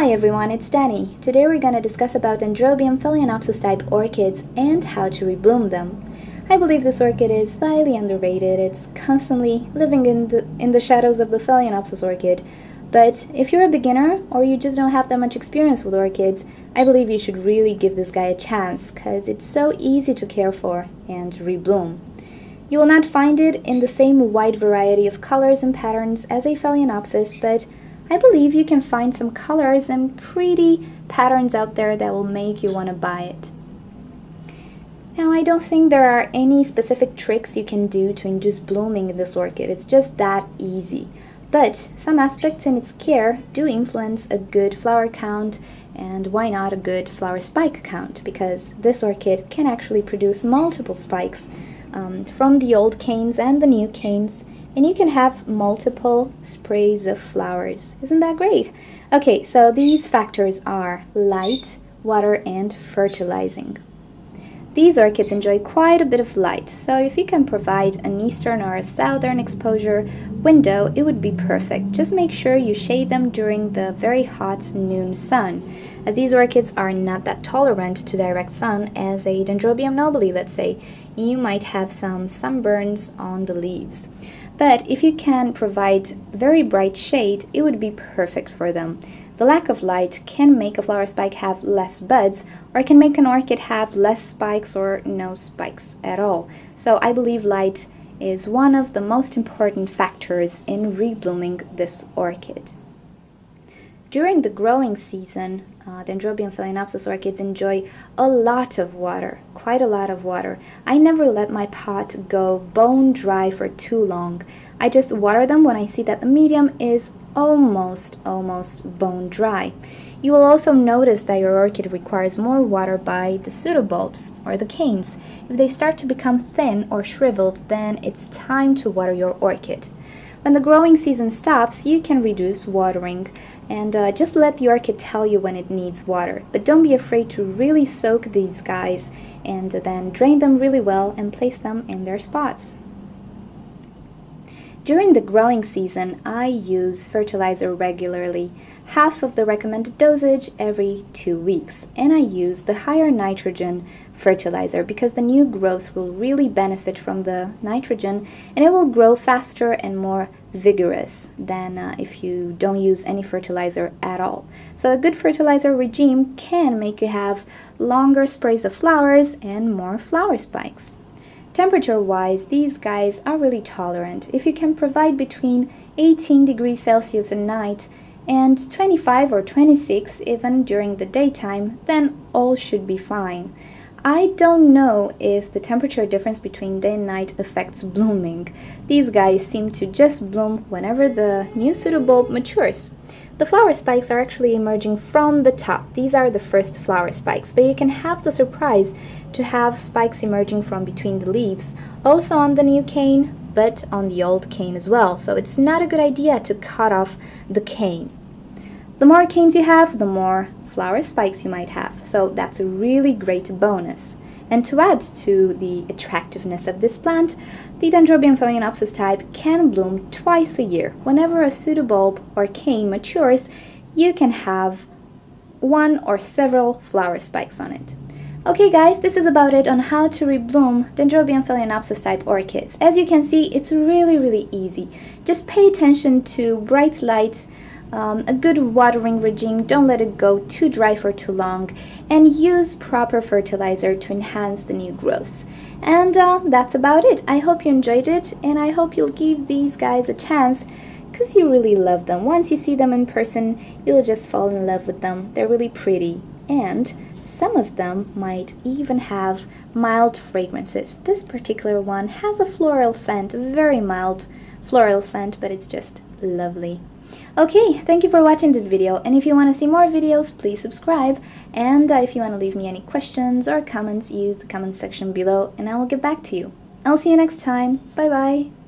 Hi everyone, it's Danny. Today we're going to discuss about Dendrobium Phalaenopsis type orchids and how to rebloom them. I believe this orchid is slightly underrated. It's constantly living in the shadows of the Phalaenopsis orchid. But if you're a beginner or you just don't have that much experience with orchids, I believe you should really give this guy a chance because it's so easy to care for and rebloom. You will not find it in the same wide variety of colors and patterns as a Phalaenopsis, but I believe you can find some colors and pretty patterns out there that will make you want to buy it. Now, I don't think there are any specific tricks you can do to induce blooming in this orchid. It's just that easy. But some aspects in its care do influence a good flower count, and why not a good flower spike count, because this orchid can actually produce multiple spikes from the old canes and the new canes. And you can have multiple sprays of flowers. Isn't that great? Okay, so these factors are light, water, and fertilizing. These orchids enjoy quite a bit of light, so if you can provide an eastern or a southern exposure window, it would be perfect. Just make sure you shade them during the very hot noon sun, as these orchids are not that tolerant to direct sun as a Dendrobium nobile, let's say. You might have some sunburns on the leaves. But if you can provide very bright shade, it would be perfect for them. The lack of light can make a flower spike have less buds, or can make an orchid have less spikes or no spikes at all. So I believe light is one of the most important factors in reblooming this orchid. During the growing season, Dendrobium Phalaenopsis orchids enjoy a lot of water, quite a lot of water. I never let my pot go bone dry for too long. I just water them when I see that the medium is almost bone dry. You will also notice that your orchid requires more water by the pseudobulbs or the canes. If they start to become thin or shriveled, then it's time to water your orchid. When the growing season stops, you can reduce watering and just let the orchid tell you when it needs water. But don't be afraid to really soak these guys and then drain them really well and place them in their spots. During the growing season, I use fertilizer regularly, half of the recommended dosage every 2 weeks, and I use the higher nitrogen fertilizer because the new growth will really benefit from the nitrogen and it will grow faster and more vigorous than if you don't use any fertilizer at all. So a good fertilizer regime can make you have longer sprays of flowers and more flower spikes. Temperature-wise, these guys are really tolerant. If you can provide between 18 degrees Celsius at night and 25 or 26 even during the daytime, then all should be fine. I don't know if the temperature difference between day and night affects blooming. These guys seem to just bloom whenever the new pseudobulb matures. The flower spikes are actually emerging from the top. These are the first flower spikes, but you can have the surprise to have spikes emerging from between the leaves, also on the new cane, but on the old cane as well. So it's not a good idea to cut off the cane. The more canes you have, the more flower spikes you might have, so that's a really great bonus. And to add to the attractiveness of this plant, the Dendrobium Phalaenopsis type can bloom twice a year. Whenever a pseudobulb or cane matures, you can have one or several flower spikes on it. Okay guys, this is about it on how to rebloom Dendrobium Phalaenopsis type orchids. As you can see, it's really easy. Just pay attention to bright light, a good watering regime, don't let it go too dry for too long, and use proper fertilizer to enhance the new growth. And that's about it. I hope you enjoyed it, and I hope you'll give these guys a chance because you really love them. Once you see them in person, you'll just fall in love with them. They're really pretty, and some of them might even have mild fragrances. This particular one has a floral scent, a very mild floral scent, but it's just lovely. Okay, thank you for watching this video, and if you want to see more videos, please subscribe, and if you want to leave me any questions or comments, use the comment section below and I will get back to you. I'll see you next time. Bye bye!